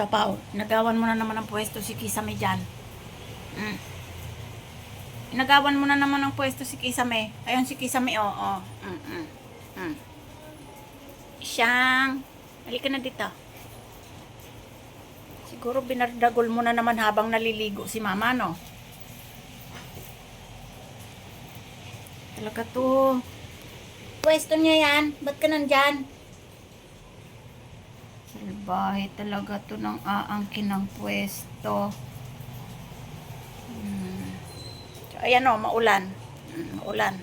Tapaw, nagawan mo na naman ang pwesto si Kisame dyan. Nagawan mo na naman ang pwesto si Kisame. Ayun si Kisame, oh. Siyang, halika na dito. Siguro binardagol mo na naman habang naliligo si mama, no? Talaga to. Pwesto niya yan. Ba't ka nandyan? Salbahe talaga to ng aangkin ng pwesto. Ayan o, maulan. Maulan.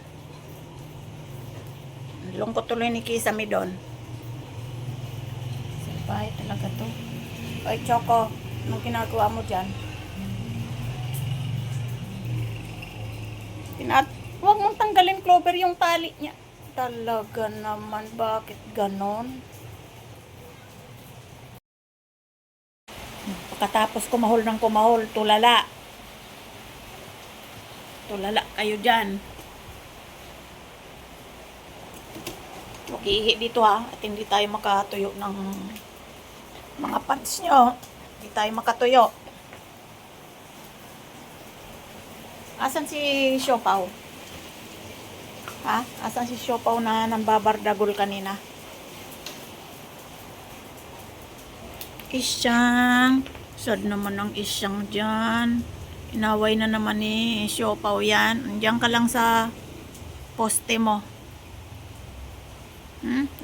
Lungkot tuloy ni Kisame doon. Salbahe talaga to. Ay, Choco, anong ginagawa mo dyan? Huwag mong tanggalin, Clover, yung tali niya. Talaga naman, bakit ganon? Pagkatapos kumahol ng kumahol, tulala. Tulala kayo dyan. Huwag iihi dito ha, at hindi tayo makatuyo ng mga pants nyo. Hindi tayo makatuyo. Asan si Siopaw? Ha? Asan si Siopaw na nambabardagol kanina? Isyang. Sad naman ang isyang dyan. Inaway na naman ni Siopaw yan. Andiyan ka lang sa poste mo.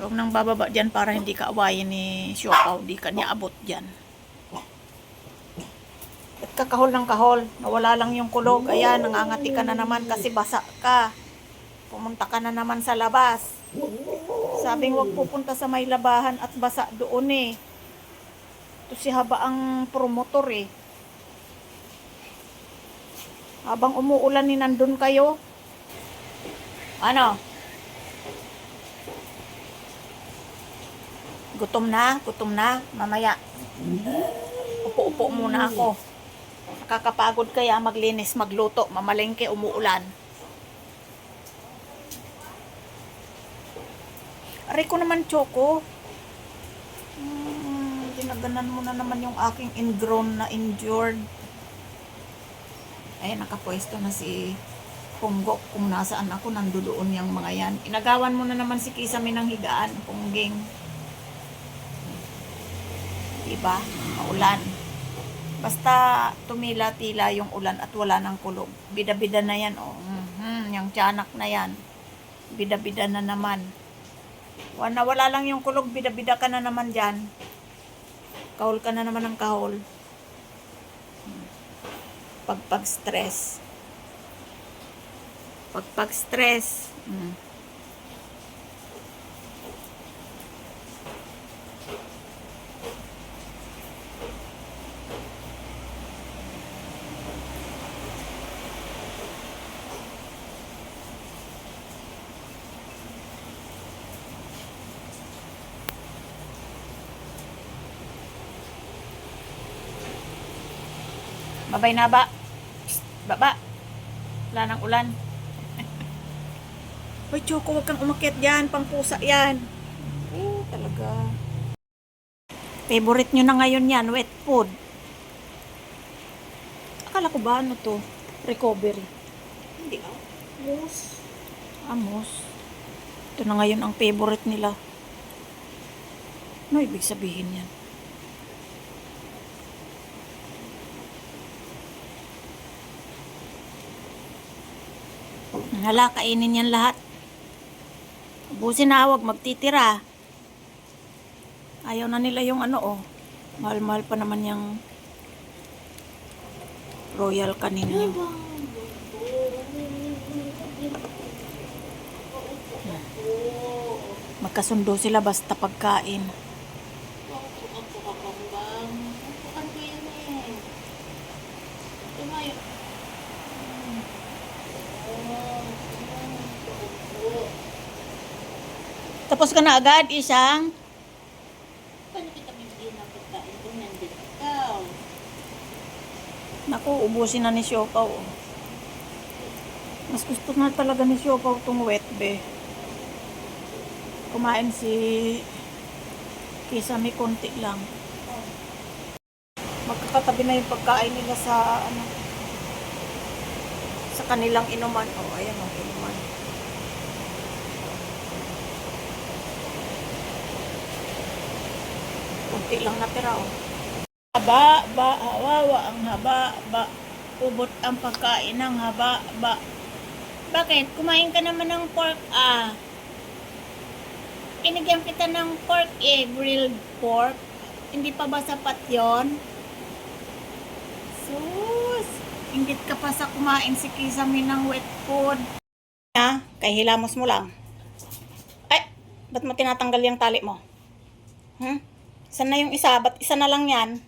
Huwag nang bababa dyan para hindi ka awayin ni Siopaw. Di ka niya abot dyan. At kakahol ng kahol. Nawala lang yung kulog. Ayan, nangangati ka na naman kasi basa ka. Pumunta ka na naman sa labas. Sabing huwag pupunta sa may labahan at basa doon eh. Ito si Haba ang promotor eh. Habang umuulan ni nandun kayo. Ano? Gutom na? Gutom na? Mamaya. Upo-upo muna ako. Nakakapagod kaya maglinis, magluto, mamalengke, umuulan. Aray ko naman, Choco. Ginaganan mo na naman yung aking ingrown na injured. Ayan, nakapwesto na si Punggok. Kung nasaan ako, nandoon yung mga yan. Inagawan mo na naman si Kisame ng higaan, Pungging. Diba? Maulan. Basta tumila-tila yung ulan at wala ng kulog. Bida-bida na yan, oh. Yung tiyanak na yan. Bida-bida na naman. Wala lang yung kulog, bida-bida ka na naman dyan. Kahol ka na naman ng kahol. Pagpag-stress. Pagpag-stress. Babay na ba? Baba. Wala nang ulan. Hoy, Choco, huwag kang umakyat dyan. Pangpusa yan. Talaga. Favorite nyo na ngayon yan, wet food. Akala ko ba ano to? Recovery. Hindi ah. Mousse. Mousse. Ito na ngayon ang favorite nila. Ano ibig sabihin yan? Hala, kainin yan lahat. Ubusin na, huwag magtitira. Ayaw na nila yung ano, oh. Mahal-mahal pa naman yung royal kanina yun. Magkasundo sila basta pagkain. Tapos ka na agad, Isang? Paano kita bibigyan ng pagkain kung nandito ikaw? Naku, ubusin na ni Siopaw. Mas gusto na talaga ni Siopaw itong wet be. Kumain si Kisame konti lang. Magkakatabi na yung pagkain nila sa ano, sa kanilang inuman. Oh, ayan oh, inuman. Kunti lang natira oh. Haba, ba, hawawa ang haba, ba. Ubot ang pagkain ng haba, ba. Bakit? Kumain ka naman ng pork, ah. Binigyan kita ng pork eh, grilled pork. Hindi pa ba sapat yon? Sus, ingit ka pa sa kumain si Kisame ng wet food. Ha? Kay hilamos mo lang. Ay, ba't mo tinatanggal yung tali mo? Saan na yung isa? Ba't isa na lang yan?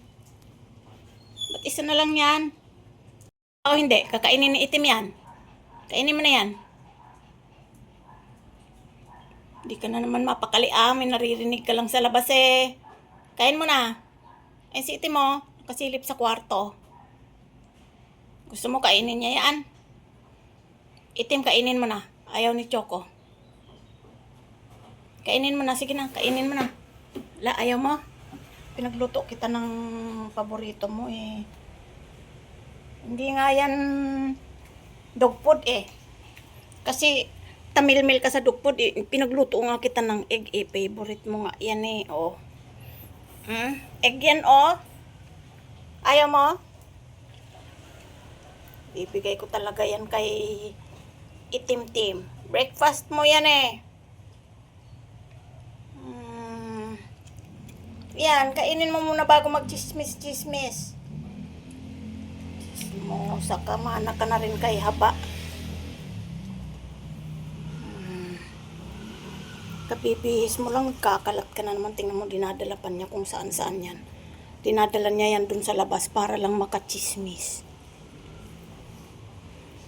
Ba't isa na lang yan? O hindi, kakainin ni itim yan. Kainin mo na yan. Hindi ka na naman mapakali may naririnig ka lang sa labas eh. Kain mo na. Ay si itim mo, nakasilip sa kwarto. Gusto mo kainin niya yan? Itim, kainin mo na. Ayaw ni Choco. Kainin mo na, sige na, kainin mo na. La, ayaw mo? Pinagluto kita ng paborito mo eh. Hindi nga yan dog food eh. Kasi tamilmil ka sa dog food eh. Pinagluto nga kita ng egg eh. Favorite mo nga yan eh. Oh. Egg yan oh. Ayaw mo? Bibigay ko talaga yan kay itim-tim. Breakfast mo yan eh. Yan, kainin mo muna bago mag-chismis-chismis. Chismosa ka, mana ka na rin kay haba. Kapipihis mo lang, kakalat ka na naman. Tingnan mo, dinadala pa niya kung saan-saan yan. Dinadala niya yan dun sa labas para lang makachismis.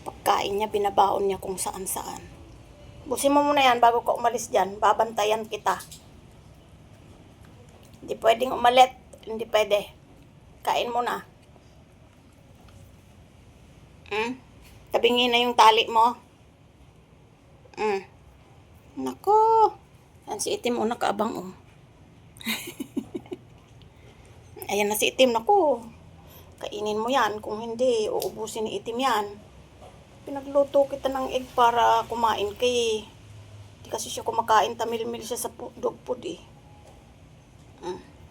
Pagkain niya, binabaon niya kung saan-saan. Busin mo muna yan bago ka umalis dyan. Babantayan kita. Hindi pwedeng umalit. Hindi pwede. Kain mo na. Tabingin na yung tali mo. Nako. Yan si itim nakaabang oh. Ayan na si itim. Nako. Kainin mo yan. Kung hindi, uubusin ni itim yan. Pinagluto kita ng egg para kumain kay. Hindi kasi siya kumakain. Tamil-mil siya sa dog food eh.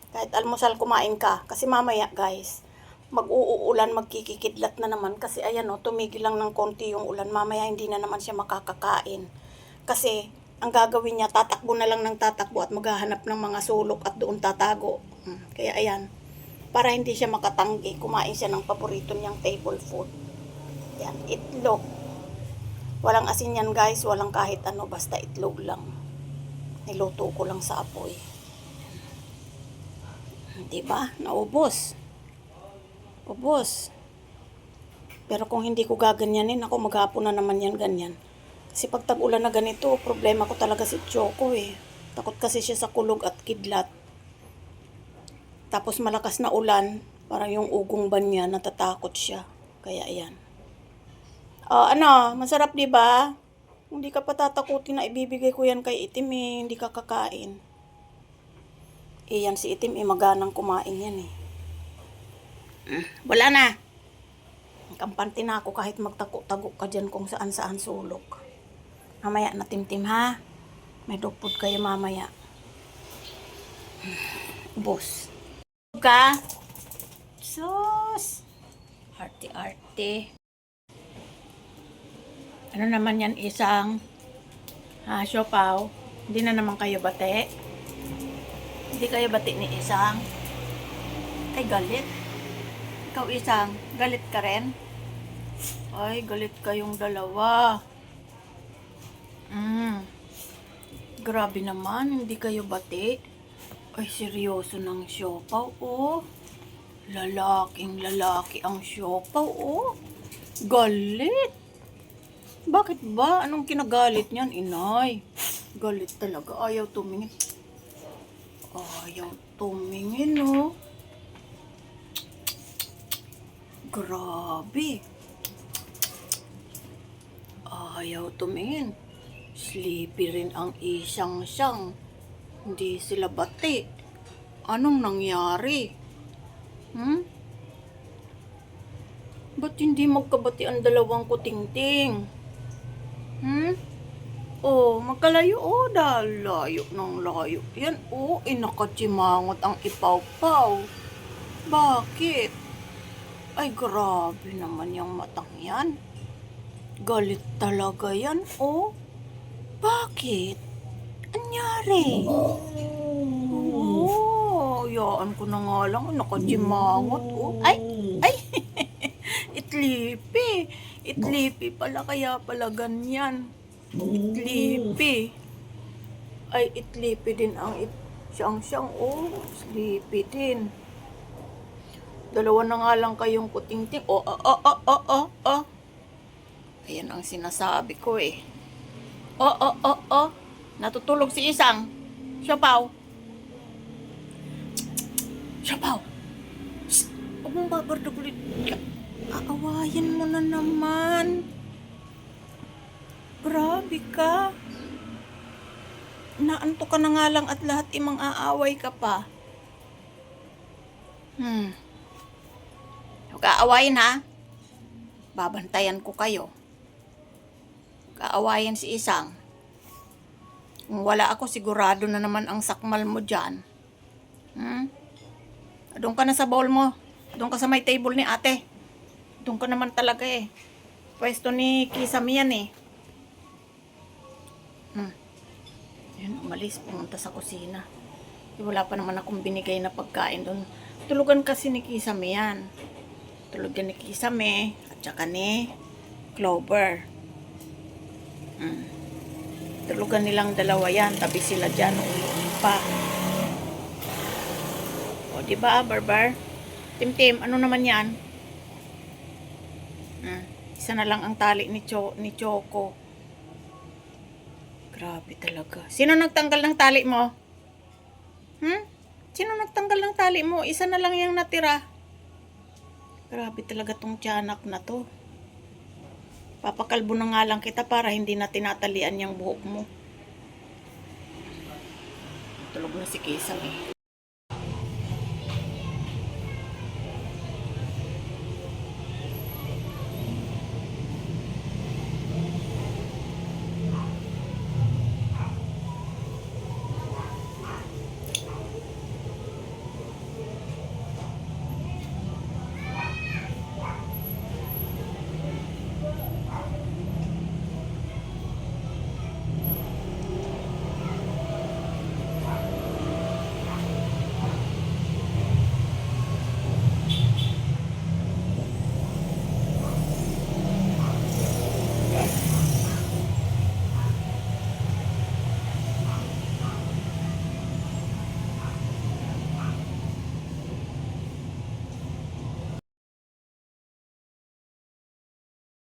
Kahit almusal kumain ka. Kasi mamaya guys, mag-uulan, magkikikidlat na naman. Kasi ayan o, tumigil lang ng konti yung ulan. Mamaya hindi na naman siya makakakain. Kasi ang gagawin niya, tatakbo na lang ng tatakbo at maghahanap ng mga sulok at doon tatago. Kaya ayan, para hindi siya makatanggi, kumain siya ng paborito niyang table food. Yan, itlog. Walang asin yan guys, walang kahit ano, basta itlog lang. Niluto ko lang sa apoy. Diba? Naubos. Ubos. Pero kung hindi ko gaganyanin, ako maghapon na naman yan ganyan. Kasi pag tag-ulan na ganito, problema ko talaga si Choco eh. Takot kasi siya sa kulog at kidlat. Tapos malakas na ulan, parang yung ugong ban niya, natatakot siya. Kaya ayan. Masarap diba? Hindi ka pa tatakutin na ibibigay ko yan kay itim eh, hindi ka kakain. Yan si itim maganang kumain yan eh. Wala na. Kampante na ako kahit magtago-tago ka dyan kung saan-saan sulok. Mamaya na timtim ha. May dog food kayo mamaya. Ubos. Ka? Sus. Arte-arte. Ano naman yan isang siopaw? Hindi na naman kayo bate. Hindi kayo bati ni isang. Ay, galit. Ikaw isang, galit ka rin? Ay, galit kayong dalawa. Grabe naman, hindi kayo bati. Ay, seryoso ng siopaw, oh. Lalaking lalaki ang siopaw, oh. Galit. Bakit ba? Anong kinagalit niyan, inay? Galit talaga. Ayaw tumingin. Ayaw tumingin, oh. Grabe. Ayaw tumingin. Sleepy rin ang isang-sang. Hindi sila bati. Anong nangyari? Ba't hindi magkabati ang dalawang kutingting? Oh, magkalayo. Oh, dahil layo ng layo. Yan, oh, inakachimangot ang ipaw-paw. Bakit? Ay, grabe naman yung matang yan. Galit talaga yan, oh. Bakit? Anyari? Oh, yaan ko na nga lang. Nakachimangot, oh. Ay! Itlipi. Itlipi pala, kaya pala ganyan. Itlipi. Ay, itlipi din ang siyang-siyang. Oh, sleepy din. Dalawa na nga lang kayong kutingting. Oh. Ayan ang sinasabi ko eh. Oh. Natutulog si isang. Siyapaw. Huwag mong babardagulit. Aawayin mo na naman. Grabe ka. Naanto ka na nga lang at lahat imang aaway ka pa. Huwag aawayin ha. Babantayan ko kayo. Huwag aawayin si isang. Kung wala ako, sigurado na naman ang sakmal mo dyan. Doon ka na sa bowl mo. Doon ka sa may table ni ate. Doon ka naman talaga eh. Pwesto ni Kisame yan eh. Yan, umalis. Pumunta sa kusina. Wala pa naman akong binigay na pagkain doon. Tulugan kasi ni Kisame yan. Tulugan ni Kisame at saka ni Clover. Tulugan nilang dalawa yan. Tabi sila dyan. Uwi pa. O, diba, Barbar? Tim, ano naman yan? Isa na lang ang tali ni Choco. Grabe talaga. Sino nagtanggal ng tali mo? Sino nagtanggal ng tali mo? Isa na lang yung natira. Grabe talaga tong tiyanak na to. Papakalbo na nga lang kita para hindi na tinatalian yung buhok mo. Tulog na si Kisame.